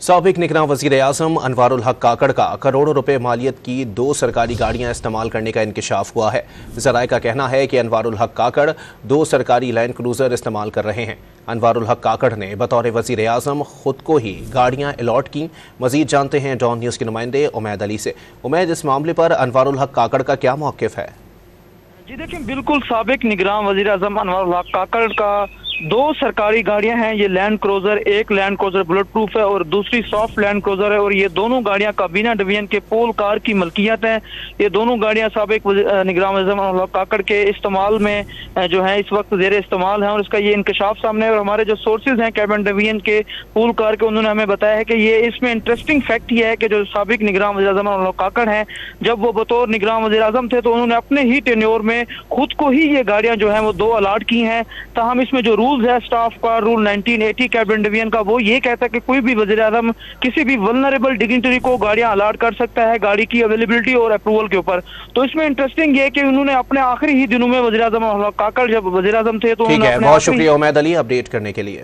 साबिक निगरान वज़ीर आज़म अनवारुल हक काकड़ का करोड़ों रुपए मालियत की 2 सरकारी गाड़ियां इस्तेमाल करने का इंकशाफ हुआ है। ज़राए का कहना है कि अनवारुल हक काकड़ 2 सरकारी लैंड क्रूज़र इस्तेमाल कर रहे हैं। अनवारुल हक काकड़ ने बतौर वज़ीर आज़म खुद को ही गाड़ियां अलॉट की। मज़ीद जानते हैं डॉन न्यूज़ के नुमाइंदे उमैद अली से। उमैद, इस मामले पर अनवारुल हक काकड़ का क्या मौक़िफ़ है? जी देखिए, बिल्कुल साबिक निगरान वज़ीर आज़म अनवारुल हक काकड़ का 2 सरकारी गाड़ियां हैं। ये लैंड क्रूजर, एक लैंड क्रूजर बुलेट प्रूफ है और दूसरी सॉफ्ट लैंड क्रूजर है। और ये दोनों गाड़ियां काबीना डिवीजन के पोल कार की मलकियत हैं। ये दोनों गाड़ियां साबिक निगरान वज़ीर अनवारुल हक काकड़ के इस्तेमाल में जो है इस वक्त ज़ेर इस्तेमाल है और इसका ये इंकशाफ सामने है। और हमारे जो सोर्सेज हैं कैबिनेट डिवीजन के पोल कार के, उन्होंने हमें बताया है कि ये इसमें इंटरेस्टिंग फैक्ट ये है कि जो साबिक निगरान वज़ीर आज़म अनवारुल हक काकड़ हैं, जब वो बतौर निगरान वज़ीर आज़म थे तो उन्होंने अपने ही टेन्योर में खुद को ही ये गाड़ियां जो है वो 2 अलाट की हैं। ताहम इसमें जो रूल्स है स्टाफ का, रूल 1980 कैबिनेट डिवीजन का, वो ये कहता है कि कोई भी वज़ीर आज़म किसी भी वल्नरेबल डिग्निटरी को गाड़ियां अलाट कर सकता है गाड़ी की अवेलेबिलिटी और अप्रूवल के ऊपर। तो इसमें इंटरेस्टिंग ये है कि उन्होंने अपने आखिरी ही दिनों में वज़ीर आज़म काकड़ जब वज़ीर आज़म थे तो ठीक है, बहुत शुक्रिया उमैद अली अपडेट करने के लिए।